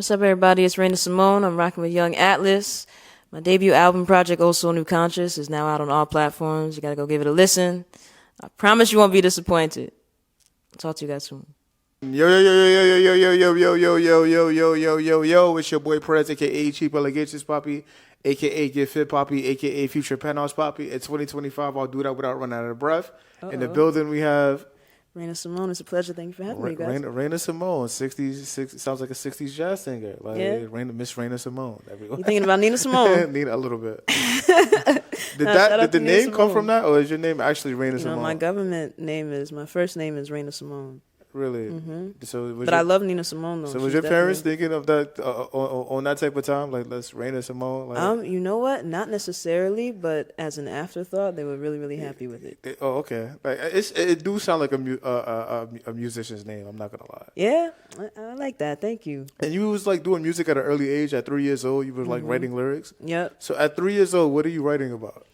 What's up, everybody? It's Raina Simone. I'm rocking with Young Atlas. My debut album project, Oh So New Conscious, is now out on all platforms. You gotta go give it a listen. I promise you won't be disappointed. I'll talk to you guys soon. Yo yo yo yo yo yo yo yo yo yo yo yo yo yo yo yo! It's your boy Prez, aka Cheap Allegations Poppy, aka Get Fit Poppy, aka Future Penthouse Poppy. It's 2025. I'll do that without running out of breath. In the building, we have Raina Simone. It's a pleasure. Thank you for having me, guys. Raina Simone, 60s, sounds like a 60s jazz singer. Like Miss Raina Simone. You thinking about Nina Simone? Nina, a little bit. Did the name come from that, or is your name actually Raina Simone? My government name is, my first name is Raina Simone. Really? Mm-hmm. But I love Nina Simone, though. So was your parents thinking of that on that type of time? Like, let's Raina Simone? Like, you know what? Not necessarily, but as an afterthought, they were really, really happy with it. Okay. Like, it do sound like a musician's name, I'm not going to lie. Yeah, I like that. Thank you. And you was like doing music at an early age. At 3 years old, you were like writing lyrics? Yep. So at 3 years old, what are you writing about?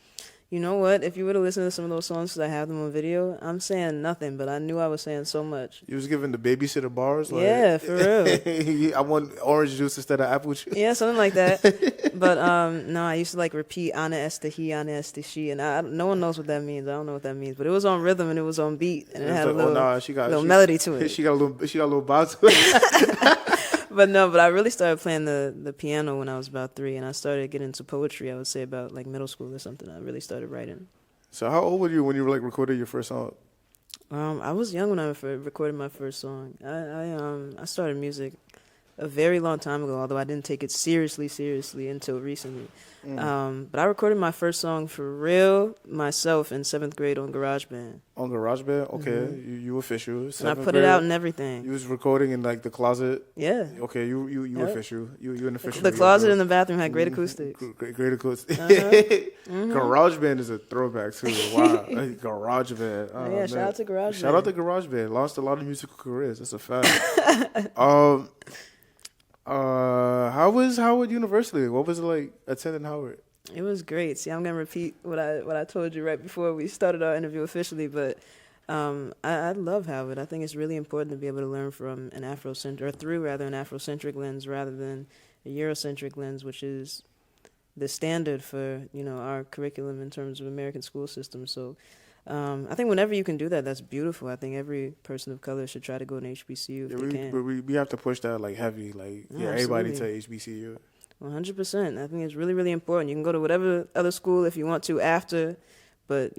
You know what? If you were to listen to some of those songs, because I have them on video, I'm saying nothing, but I knew I was saying so much. You was giving the babysitter bars? Like, yeah, for real. I want orange juice instead of apple juice. Yeah, something like that. But no, I used to like repeat Ana este he, Ana este she, and no one knows what that means. I don't know what that means, but it was on rhythm and it was on beat, and it had a little, little melody to it. She got a little bounce to it. But I really started playing the piano when I was about 3, and I started getting into poetry, I would say about like middle school or something. I really started writing. So how old were you when you like recorded your first song? I was young when I recorded my first song. I started music a very long time ago, although I didn't take it seriously until recently. But I recorded my first song for real myself in 7th grade on GarageBand. On GarageBand? Okay, you official. And I put it out and everything. You was recording in like the closet? Yeah. Okay, you official. You an official. The closet in the bathroom had great acoustics. Great acoustics. GarageBand is a throwback too. Wow. GarageBand. Oh, yeah, shout out to GarageBand. Shout out to GarageBand. Launched a lot of musical careers. That's a fact. How was Howard University? What was it like attending Howard? It was great. See, I'm gonna repeat what I told you right before we started our interview officially, but I love Howard. I think it's really important to be able to learn from an Afrocentric lens rather than a Eurocentric lens, which is the standard for our curriculum in terms of American school system. So I think whenever you can do that, that's beautiful. I think every person of color should try to go to HBCU if they can. We have to push that like heavy, like everybody to HBCU. 100%. I think it's really, really important. You can go to whatever other school if you want to after, but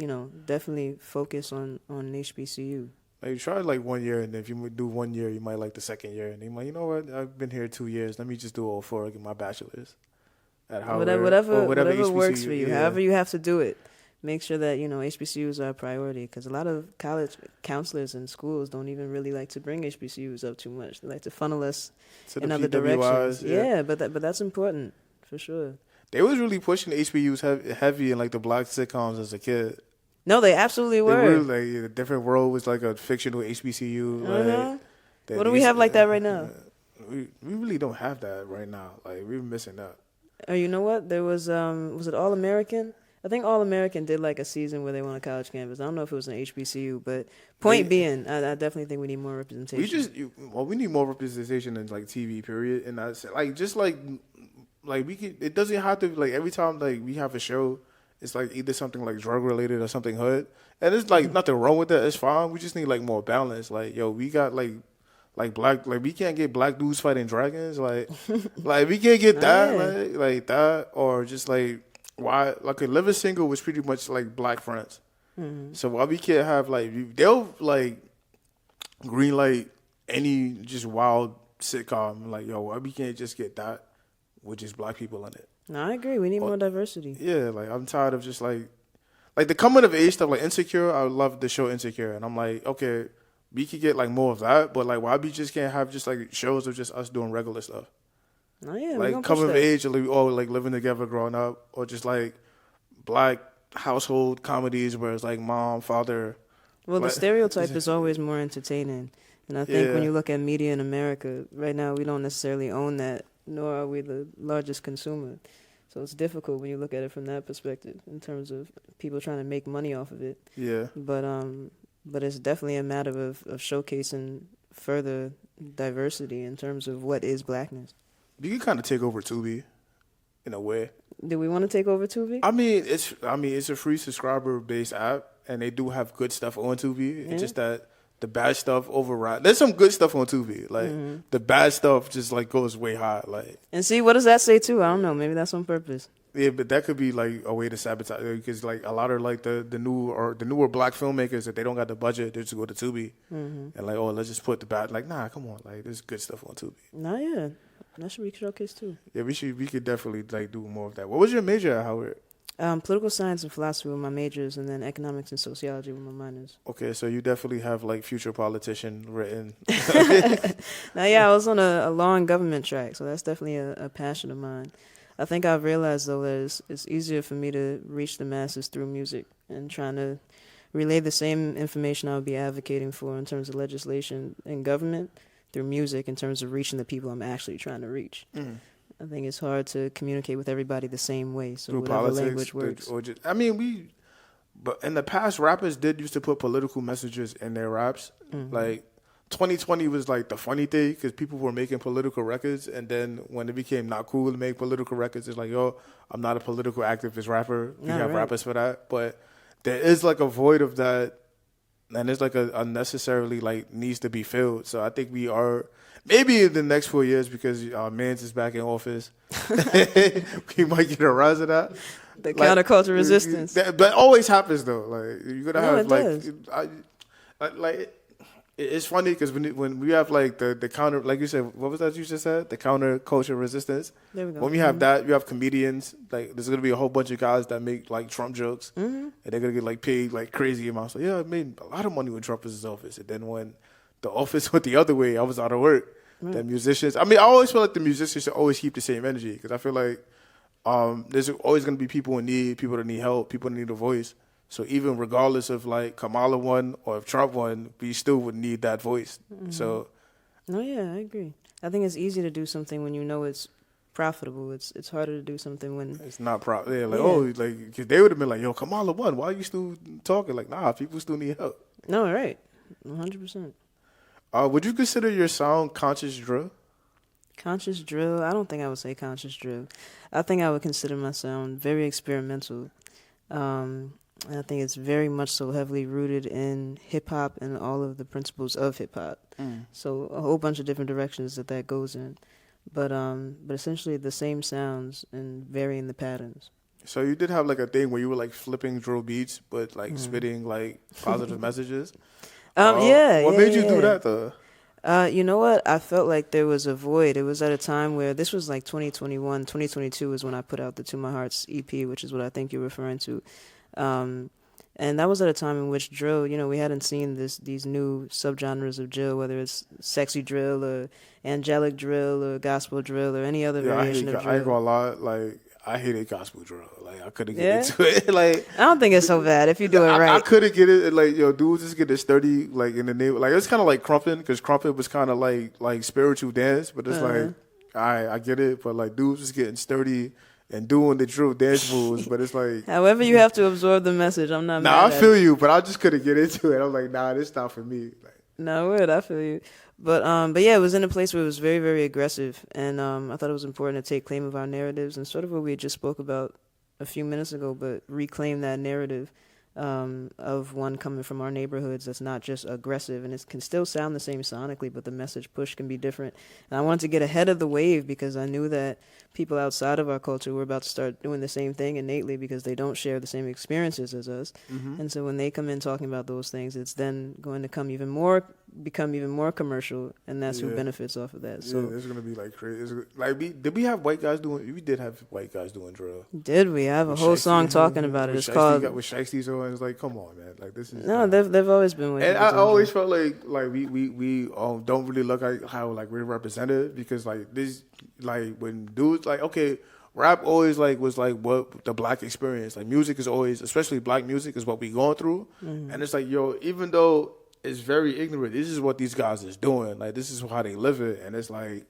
definitely focus on HBCU. Like try like 1 year, and if you do 1 year, you might like the second year, and you might, you know what, I've been here 2 years. Let me just do all 4, get my bachelor's at Howard. Whatever works for you. Yeah. However you have to do it. Make sure that HBCUs are a priority, because a lot of college counselors and schools don't even really like to bring HBCUs up too much. They like to funnel us in other directions. Yeah, but that's important for sure. They was really pushing HBCUs heavy in like the black sitcoms as a kid. No, they absolutely were. They were like a different world was like a fictional HBCU. What do we have like that right now? We really don't have that right now. Like we're missing that. You know what? There was it All American? I think All American did like a season where they went on college campus. I don't know if it was an HBCU, but point being, I definitely think we need more representation. We need more representation in like TV period, and I like just like we can. It doesn't have to like every time like we have a show, it's like either something like drug related or something hood, and it's like nothing wrong with that. It's fine. We just need like more balance. Like we got like black, like we can't get black dudes fighting dragons. Like we can't get that like that, or just like. Why like a Living Single was pretty much like black friends. So why we can't have like they'll like green light any just wild sitcom like why we can't just get that with just black people in it? No, I agree. We need more diversity. Yeah, like I'm tired of just like the coming of age stuff like Insecure. I love the show Insecure, and I'm like, okay, we could get like more of that, but like why we just can't have just like shows of just us doing regular stuff. Oh, yeah, like coming of age, or like, like living together, growing up, or just like black household comedies where it's like mom, father. Well, the stereotype is always more entertaining, and I think when you look at media in America right now, we don't necessarily own that, nor are we the largest consumer. So it's difficult when you look at it from that perspective in terms of people trying to make money off of it. Yeah. But it's definitely a matter of showcasing further diversity in terms of what is blackness. You can kind of take over Tubi in a way. Do we want to take over Tubi? It's a free subscriber based app, and they do have good stuff on Tubi. Yeah. It's just that the bad stuff overrides. There's some good stuff on Tubi. Like the bad stuff just like goes way high. Like, And see, what does that say too? I don't know. Maybe that's on purpose. yeah, but that could be like a way to sabotage, because like a lot of like the newer black filmmakers, that they don't got the budget, they just go to Tubi and like, oh, let's just put the bad. Like, nah, come on, like there's good stuff on Tubi. No, yeah, that should be showcased too. Yeah, we could definitely like do more of that. What was your major at Howard? Political science and philosophy were my majors, and then economics and sociology were my minors. Okay, so you definitely have like future politician written. Now, yeah, I was on a law and government track, so that's definitely a passion of mine. I think I've realized, though, that it's easier for me to reach the masses through music and trying to relay the same information I would be advocating for in terms of legislation and government through music in terms of reaching the people I'm actually trying to reach. I think it's hard to communicate with everybody the same way, so Through whatever politics, language works. But in the past, rappers did used to put political messages in their raps. Like 2020 was like the funny thing, because people were making political records, and then when it became not cool to make political records, it's like, yo, I'm not a political activist rapper. We have rappers for that, but there is like a void of that, and it's like a unnecessarily like needs to be filled. So I think we are. Maybe in the next 4 years, because Mans is back in office, we might get a rise of that. The counterculture resistance. That always happens though. Like you're gonna have it's funny because when we have like the counter, like you said, what was that you just said? The counterculture resistance. There we go. When we have that, you have comedians. Like there's gonna be a whole bunch of guys that make like Trump jokes, and they're gonna get like paid like crazy amounts. Like, yeah, I made a lot of money when Trump was in his office, and then when the office went the other way, I was out of work. The musicians. I mean, I always feel like the musicians should always keep the same energy, because I feel like there's always going to be people in need, people that need help, people that need a voice. So even regardless of like Kamala won or if Trump won, we still would need that voice. So, no, yeah, I agree. I think it's easy to do something when you know it's profitable. It's harder to do something when it's not profitable. Yeah, like because they would have been like, yo, Kamala won. Why are you still talking? Like, nah, people still need help. No, right, 100%. Would you consider your sound conscious drill? Conscious drill? I don't think I would say conscious drill. I think I would consider my sound very experimental. And I think it's very much so heavily rooted in hip-hop and all of the principles of hip-hop. So a whole bunch of different directions that goes in. But essentially the same sounds and varying the patterns. So you did have like a thing where you were like flipping drill beats, but like spitting like positive messages? What made you do that though? You know what? I felt like there was a void. It was at a time where this was like 2021. 2022 is when I put out the To My Hearts EP, which is what I think you're referring to. And that was at a time in which drill, we hadn't seen these new subgenres of drill, whether it's sexy drill or angelic drill or gospel drill or any other variation of drill. I ain't gonna lie, like I hated gospel drill. Like I couldn't get into it. Like I don't think it's so bad if you do it right. I couldn't get it. Like dudes just get it sturdy. Like in the name, like it's kind of like crumping, because crumping was kind of like spiritual dance, but it's like I get it, but like dudes was getting sturdy and doing the drill dance moves, but it's like however you have to absorb the message. I'm not. Nah, I feel you, but I just couldn't get into it. I'm like, nah, this not for me. Like, no, I feel you. But yeah, it was in a place where it was very, very aggressive, and I thought it was important to take claim of our narratives and sort of what we had just spoke about a few minutes ago, but reclaim that narrative of one coming from our neighborhoods that's not just aggressive, and it can still sound the same sonically, but the message push can be different. And I wanted to get ahead of the wave because I knew that people outside of our culture were about to start doing the same thing innately because they don't share the same experiences as us. And so when they come in talking about those things, it's then going to become even more commercial, and that's who benefits off of that. So it's gonna be like crazy. Did we have white guys doing? We did have white guys doing drill. Did we? I have a whole song talking about it. It's called with Shikesties on. It's like, come on, man. Like this is they've always been white. And I always felt like we don't really look like how like we're represented, because like this, like when dudes like, okay, rap always like was like what the black experience, like music is always, especially black music, is what we going through. And it's like, yo, even though it's very ignorant, this is what these guys is doing, like this is how they live it. And it's like,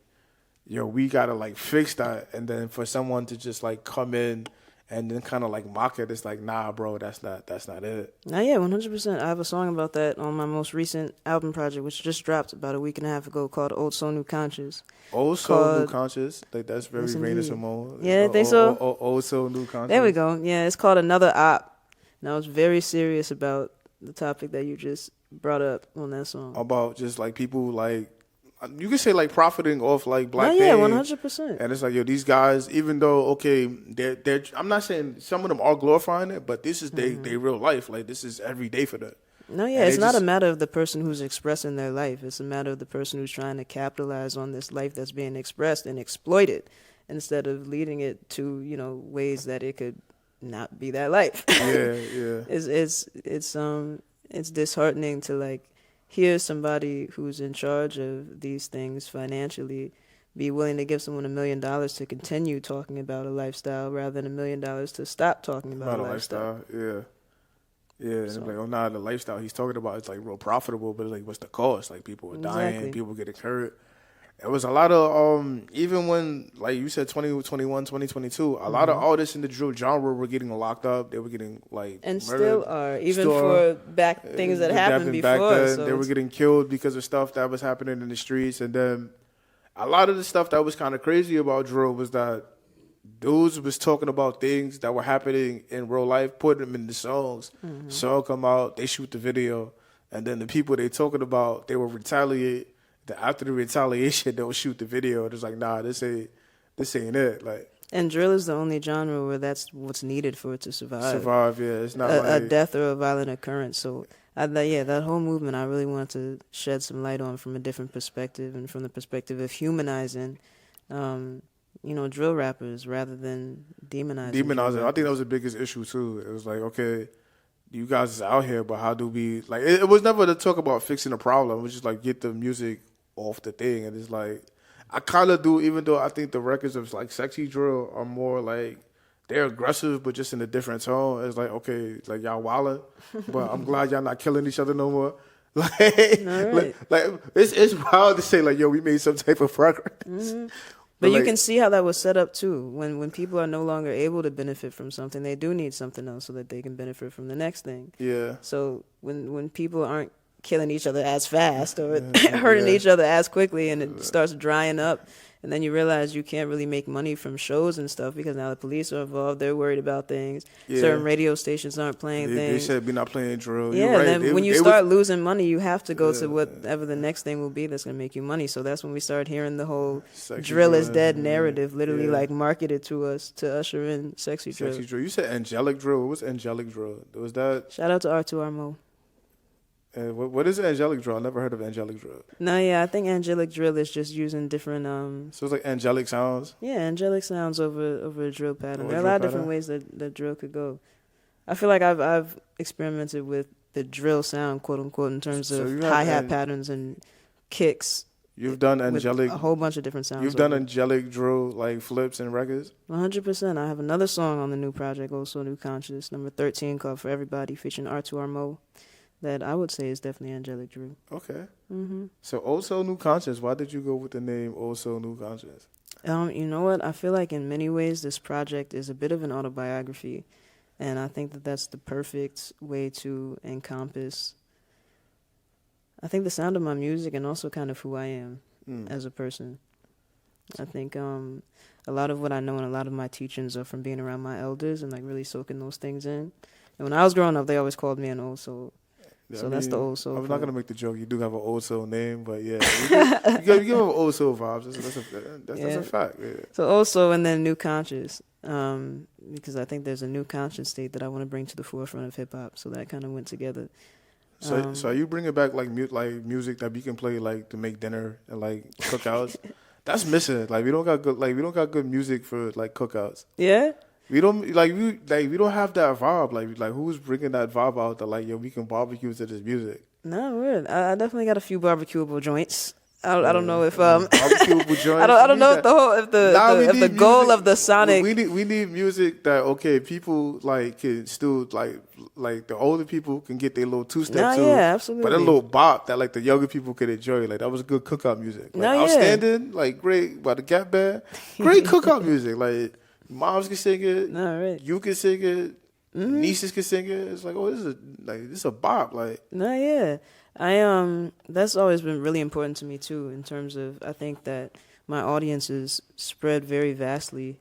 yo, we gotta like fix that. And then for someone to just like come in and then kind of like mock it. It's like, nah, bro, that's not it. Now, yeah, 100%. I have a song about that on my most recent album project, which just dropped about a week and a half ago, called Old Soul New Conscious. Old Soul New Conscious, like that's very Yes, Raina indeed. Simone. Yeah, I think so. Old Soul New Conscious. There we go. Yeah, it's called Another Op. And I was very serious about the topic that you just brought up on that song. About just like people like, you can say like profiting off like black yeah, pain. 100%. And it's like, yo, these guys, even though, okay, they're I'm not saying some of them are glorifying it, but this is they real life. Like, this is every day for them. No, yeah, And it's they not a just- matter of the person who's expressing their life. It's a matter of the person who's trying to capitalize on this life that's being expressed and exploit it instead of leading it to, ways that it could not be that life. Yeah. It's disheartening to like hear somebody who's in charge of these things financially be willing to give someone $1 million to continue talking about a lifestyle rather than $1 million to stop talking about Not a lifestyle. Yeah. And So- I'm like, oh, nah, the lifestyle he's talking about is like real profitable, but like, what's the cost? Like, people are dying, Exactly. people getting hurt. It was a lot of, even when, like you said, 2021, 2022, a lot of artists in the drill genre were getting locked up. They were getting, like, And murdered. still are, even Still for back things that happened back before. then. So They were it's- getting killed because of stuff that was happening in the streets. And then a lot of the stuff that was kind of crazy about drill was that dudes was talking about things that were happening in real life, putting them in the songs. Song come out, they shoot the video, and then the people they talking about, they will retaliate. After the retaliation, they'll shoot the video. It's like, nah, this ain't it. Like, And drill is the only genre where that's what's needed for it to survive. yeah. It's not A like death or a violent occurrence. So, that whole movement, I really wanted to shed some light on from a different perspective and from the perspective of humanizing, drill rappers rather than demonizing. drill demonizing. I rappers. think that was the biggest issue too. It was like, okay, you guys is out here, but how do we like? It was never to talk about fixing a problem. It was just like get the music off the thing, and it's like I kind of do. Even though I think the records of like Sexy Drill are more like they're aggressive, but just in a different tone. It's like, okay, like y'all wildin', but I'm glad y'all not killing each other no more. Like, right. like it's wild to say like, yo, we made some type of progress. But you like, can see how that was set up too. When people are no longer able to benefit from something, they do need something else so that they can benefit from the next thing. yeah. So when people aren't killing each other as fast or hurting each other as quickly, and it starts drying up, and then you realize you can't really make money from shows and stuff because now the police are involved. They're worried about things. Yeah. Certain radio stations aren't playing They things. said we're not playing drill. Yeah, You're right. and then when you They start was- losing money, you have to go to whatever the next thing will be that's going to make you money. So that's when we started hearing the whole Sexy drill is drill, dead narrative, literally yeah. like marketed to us to usher in sexy drill. Sexy drill. You said angelic drill. What was angelic drill? Was that? Shout out to R2R What is angelic drill? I never heard of angelic drill. No, yeah, I think angelic drill is just using different So it's like angelic sounds. angelic sounds over a drill pattern. Over a There are a drill lot of different pattern? ways that drill could go. I feel like I've experimented with the drill sound, quote unquote, in terms So of you have hi-hat patterns and kicks. You've done angelic. With a whole bunch of different sounds. You've done over it. angelic drill like flips and records. 100%. I have another song on the new project, also New Conscious, number 13, called For Everybody, featuring R2R that I would say is definitely angelic drill. Okay. Mm-hmm. So Old Soul New Conscious. Why did you go with the name Old Soul New Conscious? You know what? I feel like in many ways this project is a bit of an autobiography, and I think that that's the perfect way to encompass, I think, the sound of my music and also kind of who I am as a person. I think a lot of what I know and a lot of my teachings are from being around my elders and like really soaking those things in. And when I was growing up, they always called me an old soul. Yeah, So that's the Old Soul I was part. not gonna make the joke. You do have an Old Soul name, but yeah, you give them Old Soul vibes. That's Yeah. a fact. Yeah. So also, and then New Conscious, because I think there's a new conscious state that I want to bring to the forefront of hip hop. So that kind of went together. So are you bringing back like music that we can play like to make dinner and like cookouts? That's missing. Like we don't got good music for like cookouts. Yeah. We don't we don't have that vibe. Like who's bringing that vibe out that like, yo, we can barbecue to this music. No, word. I definitely got a few barbecuable joints. I don't know if barbecuable joints. I don't know if the goal music. of the sonic. We need music that okay, people like can still like the older people can get their little two step Nah, to. yeah, absolutely. But a little bop that like the younger people could enjoy. Like that was good cookout music. Like, Nah, yeah. Outstanding, like great by the Gap Band. Great cookout music. Like Moms can sing it. All right. You can sing it. Nieces can sing it. It's like, oh, this is a bop. Like, No, yeah. That's always been really important to me too, in terms of, I think that my audience is spread very vastly,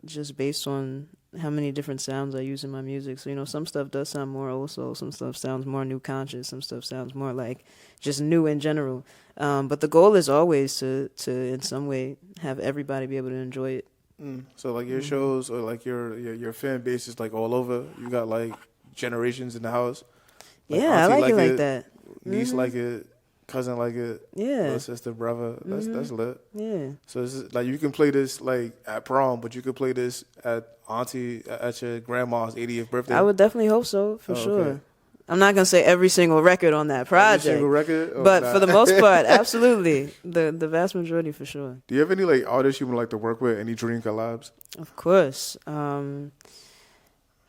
just based on how many different sounds I use in my music. So, some stuff does sound more old soul, some stuff sounds more new conscious, some stuff sounds more like just new in general. But the goal is always to in some way have everybody be able to enjoy it. So like your shows or like your fan base is like all over. You got like generations in the house. Like Yeah, I auntie like it like that. Niece like it, cousin like it, Yeah. little sister, brother. That's lit. Yeah. So it's like you can play this like at prom, but you could play this at at your grandma's 80th birthday. I would definitely hope so, for sure. Okay. I'm not gonna say every single record on that project, Every single record, but for the most part, absolutely, the vast majority for sure. Do you have any like artists you would like to work with? Any dream collabs? Of course,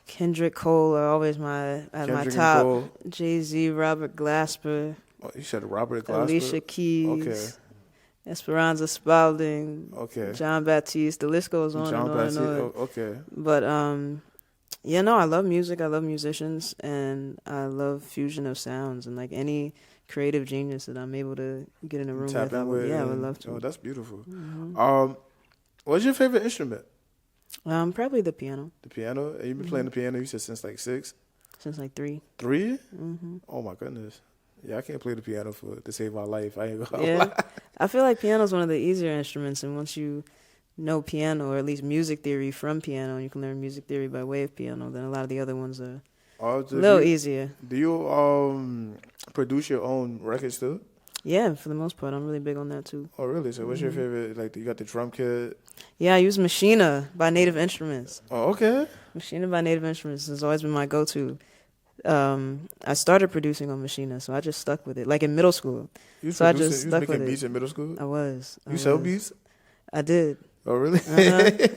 Kendrick Cole are always my top. Jay-Z, Robert Glasper. Oh, you said Robert Glasper. Alicia Keys. Okay. Esperanza Spalding. Okay. John Baptiste. The list goes on John and on Baptiste. and on. Okay. But yeah, no, I love music. I love musicians, and I love fusion of sounds, and like any creative genius that I'm able to get in a room with, I would love to. Oh, that's beautiful. What's your favorite instrument? Probably the piano. The piano? And you've been playing the piano, you said, since like 6? Since like 3. 3? Oh my goodness. Yeah, I can't play the piano to save my life. I ain't gonna Yeah, lie. I feel like piano's one of the easier instruments, and once you know piano, or at least music theory from piano, and you can learn music theory by way of piano, then a lot of the other ones are a little easier. Do you produce your own records too? Yeah, for the most part, I'm really big on that too. Oh, really? So what's your favorite? Like, you got the drum kit? Yeah, I use Machina by Native Instruments. Oh, okay. Machina by Native Instruments has always been my go-to. I started producing on Machina, so I just stuck with it. Like in middle school. You was making beats in middle school? I was. You sell beats? I did. Oh, really?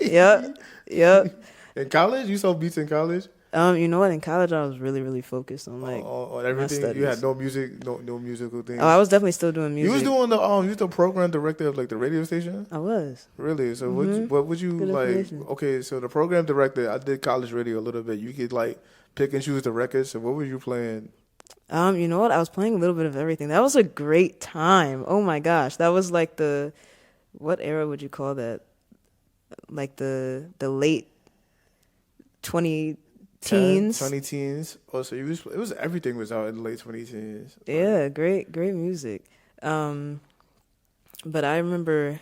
Yep. In college? You sold beats in college? You know what? In college, I was really, really focused on like on everything. You had no music, no musical things. Oh, I was definitely still doing music. You was doing you was the program director of like the radio station. I was. Really? So what would you Good like? information. Okay, so the program director. I did college radio a little bit. You could like pick and choose the records. So what were you playing? You know what? I was playing a little bit of everything. That was a great time. Oh my gosh, that was like what era would you call that? Like the late 20-teens. 20-teens. Oh, so it was everything was out in the late 20-teens. Yeah, great music. But I remember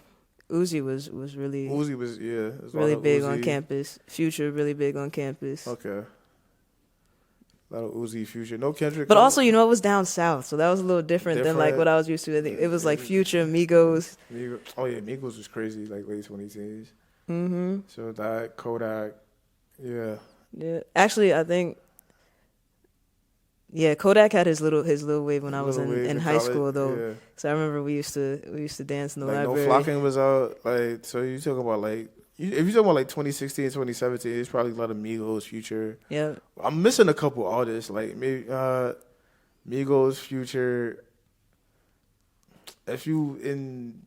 Uzi was really really big on campus. Future really big on campus. Okay. A lot of Uzi, Future, no Kendrick. But also, it was down south, so that was a little different than like what I was used to. I think it was like Future, Migos. Oh yeah, Migos was crazy, like late 20-teens. Mm-hmm. So that Kodak, yeah. Yeah, actually, I think. Yeah, Kodak had his little wave when I was in high school though. Yeah. So I remember we used to dance in the library. No Flocking was out. Like, so you talking about like. If you're talking about like 2016, 2017, it's probably a lot of Migos, Future. Yeah. I'm missing a couple artists, like maybe Migos, Future. If you in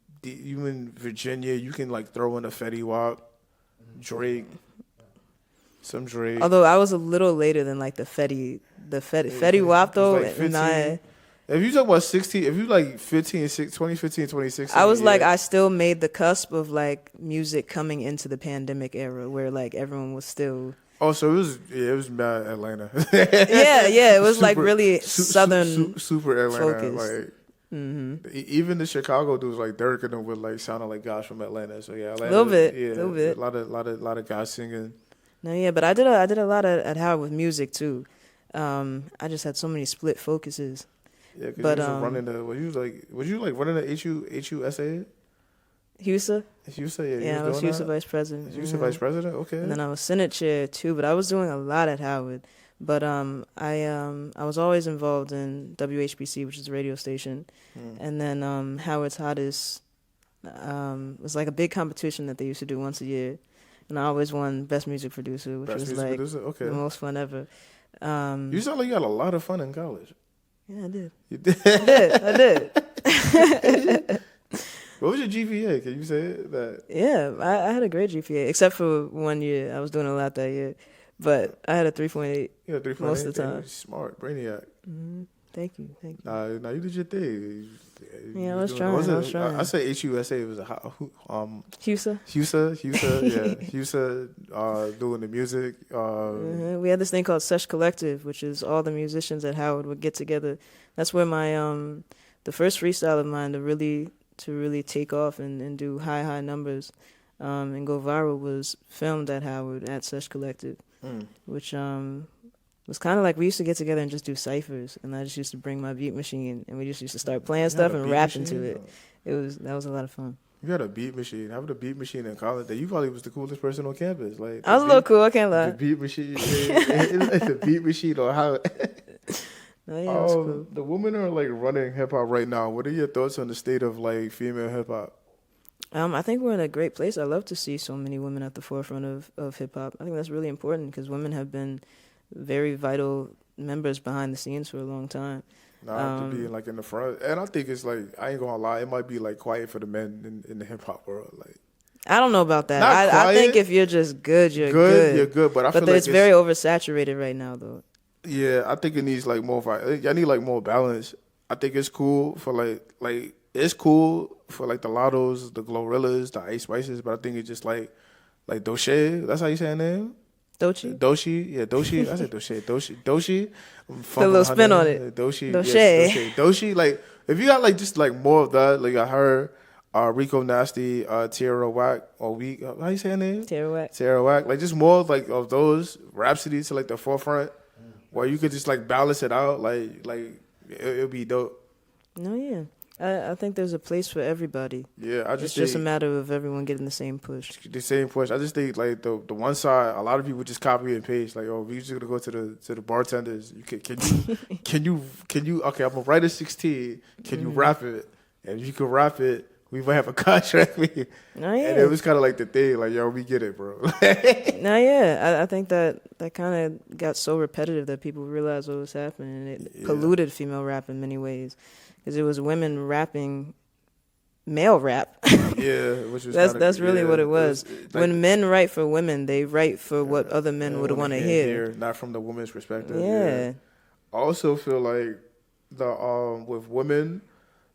Virginia, you can like throw in a Fetty Wap, Drake, some Drake. Although I was a little later than like the Fetty Wap though. Like if you talk about 16, if you like 2015, 2016. I was like, I still made the cusp of like music coming into the pandemic era where like everyone was still. Oh, so it was mad Atlanta. yeah, it was like really southern, super Atlanta. focused. Like, even the Chicago dudes like Dirk and them would like sounding like guys from Atlanta. So yeah, Atlanta, a little bit. A lot of guys singing. No, yeah, but I did a lot at Howard with music too. I just had so many split focuses. Yeah, because you was running was you running the HUSA? HUSA? HUSA, yeah. I was HUSA vice president. HUSA vice president, okay. And then I was Senate chair too, but I was doing a lot at Howard. But I was always involved in WHBC, which is a radio station, and then Howard's Hottest was like a big competition that they used to do once a year, and I always won Best Music Producer, which was like the most fun ever. You sound like you had a lot of fun in college. Yeah, I did. You did? I did. What was your GPA? Can you say it? That Yeah, I had a great GPA, except for 1 year. I was doing a lot that year. But I had a 3.8 you know, 3.8. most of the time. Smart, brainiac. Thank you. Nah, you did your thing. Yeah, I was trying. I say HUSA. It was a Husa. Yeah, Husa, doing the music. We had this thing called Sesh Collective, which is all the musicians at Howard would get together. That's where my the first freestyle of mine to really take off and do high numbers and go viral was filmed at Howard at Sesh Collective, which was kind of like we used to get together and just do ciphers, and I just used to bring my beat machine and we just used to start playing stuff and rapping to it. That was a lot of fun. You had a beat machine. Having a beat machine in college, you probably was the coolest person on campus. Like I was a little cool. I can't lie. The beat machine, the beat machine on how. Oh, yeah, it was cool. The women are like running hip hop right now. What are your thoughts on the state of like female hip hop? I think we're in a great place. I love to see so many women at the forefront of hip hop. I think that's really important because women have been very vital members behind the scenes for a long time. To be like in the front, and I think it's like I ain't gonna lie, it might be like quiet for the men in the hip hop world. Like I don't know about that. I think if you're just good, you're good. You're good, but I feel like it's very oversaturated right now, though. Yeah, I think it needs like more. I need like more balance. I think it's cool for like it's cool for like the Lottos, the Glorillas, the Ice Spices, but I think it's just like Doche. That's how you say her name. Doshi, yeah, Doshi. I said Doshi. Put a little spin on it. Doshi. Doshi. Like, if you got like just like more of that, like her, Rico Nasty, Tierra Whack, or how you say her name? Tierra Whack. Like just more like of those Rhapsody to like the forefront, where you could just like balance it out. Like it'll be dope. No, yeah. I think there's a place for everybody. Yeah, it's just a matter of everyone getting the same push. The same push. I just think like the one side, a lot of people just copy and paste. Like, oh, we just gonna go to the bartenders. Can you? Okay, I'm gonna write a 16. Can you rap it? And if you can rap it, we might have a contract. Oh, yeah. And it was kind of like the thing, like, yo, we get it, bro. No, yeah. I think that kind of got so repetitive that people realized what was happening. It polluted female rap in many ways. Because it was women rapping male rap. Yeah, which was that's really what it was. When men write for women, they write for what other men would want to hear, not from the woman's perspective. Yeah. I also feel like with women,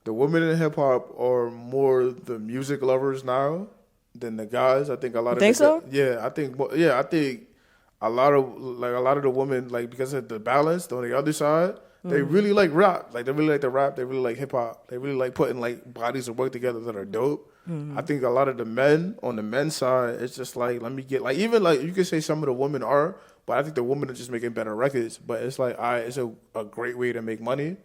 the women in hip hop are more the music lovers now than the guys. I think a lot of. Think so? Yeah, I think. I think a lot of the women, like, because of the balance on the other side. They really like rap. Like, they really like the rap. They really like hip hop. They really like putting like bodies of work together that are dope. I think a lot of the men on the men's side, it's just like, let me get like, even like you could say some of the women are, but I think the women are just making better records. But it's like, it's a great way to make money.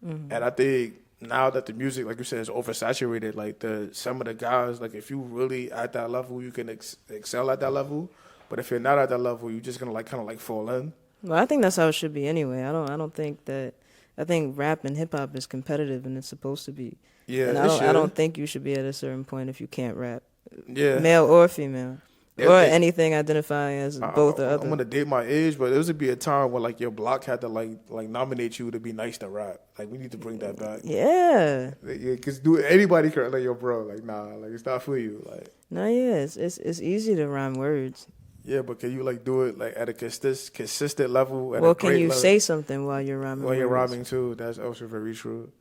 And I think now that the music, like you said, is oversaturated, like some of the guys, like if you really at that level, you can excel at that level. But if you're not at that level, you're just gonna like kind of like fall in. Well, I think that's how it should be anyway. I don't think that. I think rap and hip hop is competitive, and it's supposed to be. Yeah, and I don't think you should be at a certain point if you can't rap. Yeah, male or female, or anything identifying as both or other. I'm gonna date my age, but there would be a time where like your block had to like nominate you to be nice to rap. Like, we need to bring that back. Yeah, because anybody can like, yo, bro, like, nah, like, it's not for you. Like, no, yeah, it's easy to rhyme words. Yeah, but can you like do it like at a consistent level? Well, can you say something while you're rhyming? While you're rhyming too, that's also very true.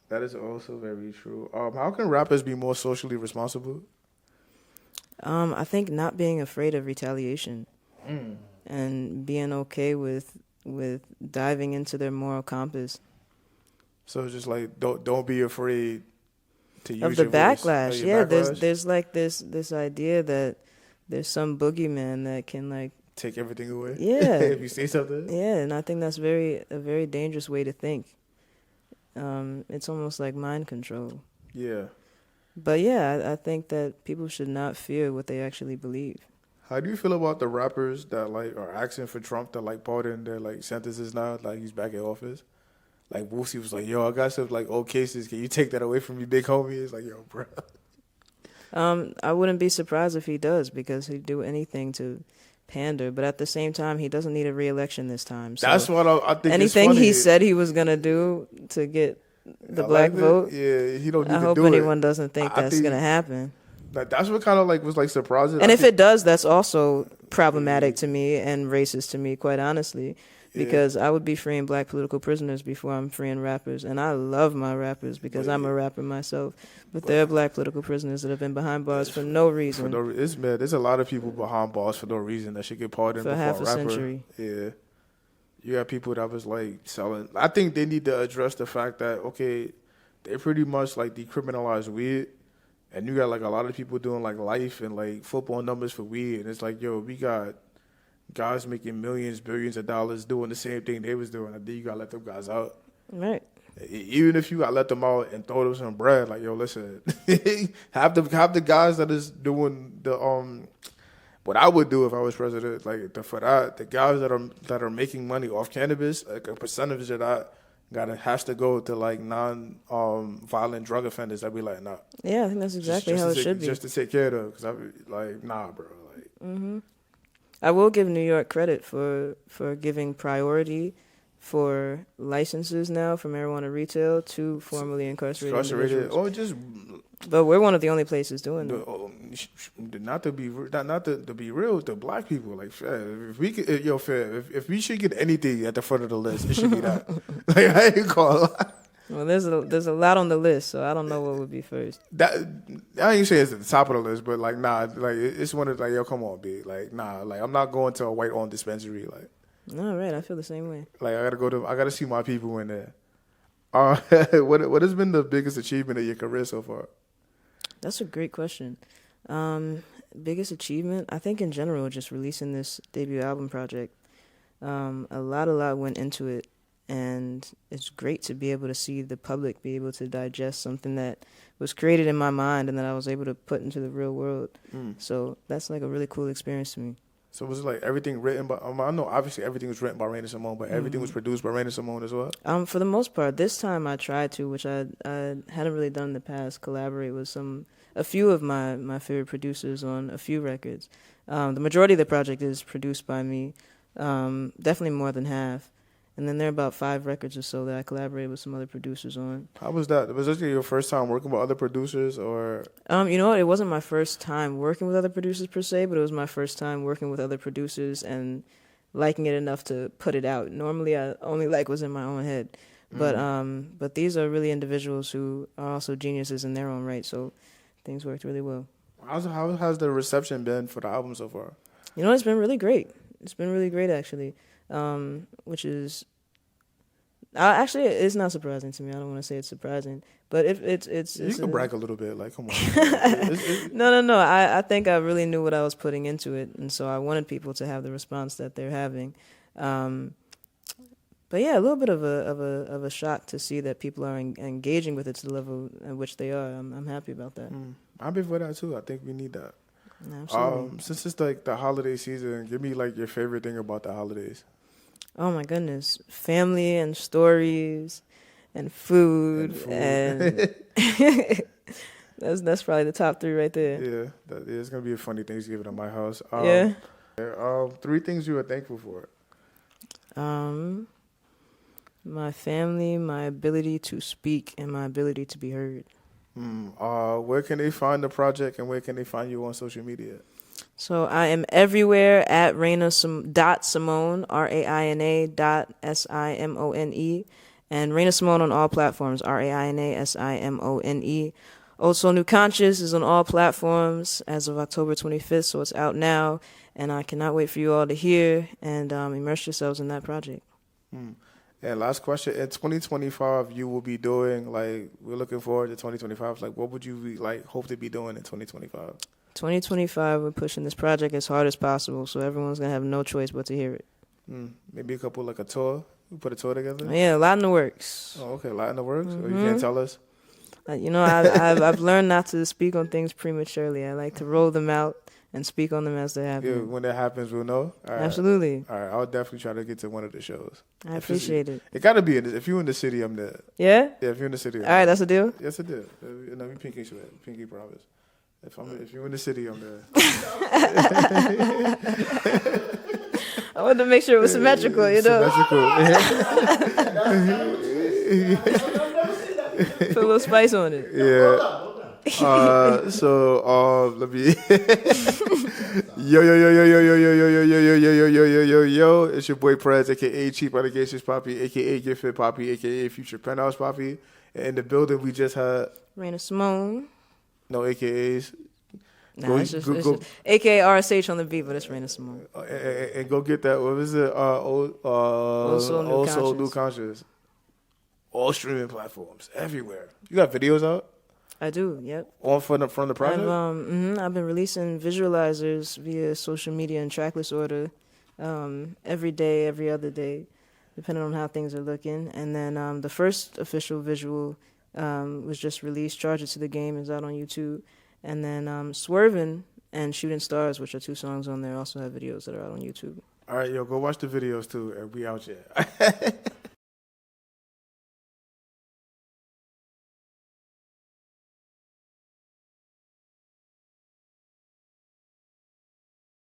That is also very true. How can rappers be more socially responsible? I think not being afraid of retaliation and being okay with diving into their moral compass. So it's just like don't be afraid to use of the your backlash. voice. Yeah, backlash? there's like this idea that there's some boogeyman that can like take everything away. Yeah, if you say something. Yeah, and I think that's a very dangerous way to think. It's almost like mind control. Yeah. But yeah, I think that people should not fear what they actually believe. How do you feel about the rappers that like are asking for Trump to like pardon their like sentences now, like he's back in office? Like Boosie was like, yo, I got some like old cases. Can you take that away from me, big homie? It's like, yo, bro. I wouldn't be surprised if he does, because he'd do anything to pander. But at the same time, he doesn't need a re-election this time. So that's what I think. Anything is funny. he said he was gonna do to get the I black like that. vote. Yeah, he don't need I to hope do anyone it. doesn't think I that's think gonna happen. like that's what kind of like was like surprising. And I if think, it does, that's also problematic to me and racist to me, quite honestly, yeah, because I would be freeing black political prisoners before I'm freeing rappers. And I love my rappers because but I'm a rapper myself. But there are black political prisoners that have been behind bars for no reason it's man. There's a lot of people behind bars for no reason that should get pardoned for before half a a rapper. century. Yeah, you got people that was like selling. I think they need to address the fact that okay, they pretty much like decriminalized weed, and you got like a lot of people doing like life and like football numbers for weed, and it's like yo, we got guys making millions, billions of dollars doing the same thing they was doing. I think you gotta let them guys out. Right. Even if you gotta let them out and throw them some bread, like yo, listen, have the guys that is doing the what I would do if I was president, like the guys that are making money off cannabis, like a percentage of that has to go to like violent drug offenders. I'd be like, nah. Yeah, I think that's exactly how it should be. Just to take care of them, because I be like, nah, bro. Like, I will give New York credit for giving priority for licenses now for marijuana retail to formerly incarcerated individuals. or just. But we're one of the only places doing it. Not to be real, to black people, like if we could, if we should get anything at the front of the list, it should be that. Like I ain't gonna lie. Well, there's a lot on the list, so I don't know what would be first. That I ain't say it's at the top of the list, but like nah, like it's one of like yo, come on, B, like nah, like I'm not going to a white-owned dispensary, like. All right, I feel the same way. Like I gotta see my people in there. What has been the biggest achievement of your career so far? That's a great question. Biggest achievement, I think in general, just releasing this debut album project. A lot went into it, and it's great to be able to see the public be able to digest something that was created in my mind and that I was able to put into the real world. So that's like a really cool experience to me. So was it like everything written by? I know obviously everything was written by Raina Simone, but everything was produced by Raina Simone as well. For the most part, this time I tried to, which I hadn't really done in the past, collaborate with a few of my favorite producers on a few records. The majority of the project is produced by me, definitely more than half. And then there are about 5 records or so that I collaborated with some other producers on. How was that? Was this your first time working with other producers, or? You know what? It wasn't my first time working with other producers per se, but it was my first time working with other producers and liking it enough to put it out. Normally, I only like what's in my own head, but these are really individuals who are also geniuses in their own right. So things worked really well. How has the reception been for the album so far? You know, it's been really great. It's been really great actually. Which is actually it's not surprising to me. I don't want to say it's surprising, but it's you can brag a little bit, like come on. No. I think I really knew what I was putting into it, and so I wanted people to have the response that they're having. But yeah, a little bit of a shock to see that people are engaging with it to the level at which they are. I'm happy about that. I'm happy for that too. I think we need that. Absolutely. Since it's like the holiday season, give me like your favorite thing about the holidays. Oh my goodness, family and stories, and food, and that's probably the top 3 right there. Yeah, it's gonna be a funny Thanksgiving at my house. 3 things you are thankful for. My family, my ability to speak, and my ability to be heard. Where can they find the project, and where can they find you on social media? So I am everywhere at Raina.Simone, RAINA.SIMONE, and Raina Simone on all platforms, RAINASIMONE. Also, New Conscious is on all platforms as of October 25th, so it's out now, and I cannot wait for you all to hear and immerse yourselves in that project. And last question, in 2025, you will be doing, like, we're looking forward to 2025. Like, what would you hope to be doing in 2025? 2025, we're pushing this project as hard as possible, so everyone's going to have no choice but to hear it. Maybe a couple, like a tour? We put a tour together? Yeah, a lot in the works. Oh, okay, a lot in the works? Or you can't tell us? You know, I've learned not to speak on things prematurely. I like to roll them out and speak on them as they happen. Yeah, when that happens, we'll know. All right. Absolutely. All right, I'll definitely try to get to one of the shows. I appreciate it. It got to be, if you're in the city, I'm there. Yeah? Yeah, if you're in the city. All right, that's a deal? Yes, it did. No, we pinky swear, pinky promise. If you're in the city, I'm there. I wanted to make sure it was symmetrical, you know? Symmetrical. Put a little spice on it. Yeah. Let me. Yo, yo, yo, yo, yo, yo, yo, yo, yo, yo, yo, yo, yo, yo, yo, yo, yo. It's your boy Prez, aka Cheap Allegations Poppy, aka Get Fit Poppy, aka Future Penthouse Poppy. And in the building, we just had Raina Simone. no AKAs. Nah, it's just AKA RSH on the beat, but it's Raina Simone. And go get that. What was it? Old Soul New Conscious. All streaming platforms everywhere. You got videos out? I do. Yep. On from the project. I've been releasing visualizers via social media in trackless order, every day, every other day, depending on how things are looking. And then the first official visual was just released. Charge It to the Game is out on YouTube. And then Swervin' and Shooting Stars, which are 2 songs on there, also have videos that are out on YouTube. All right, yo, go watch the videos too, and we out here.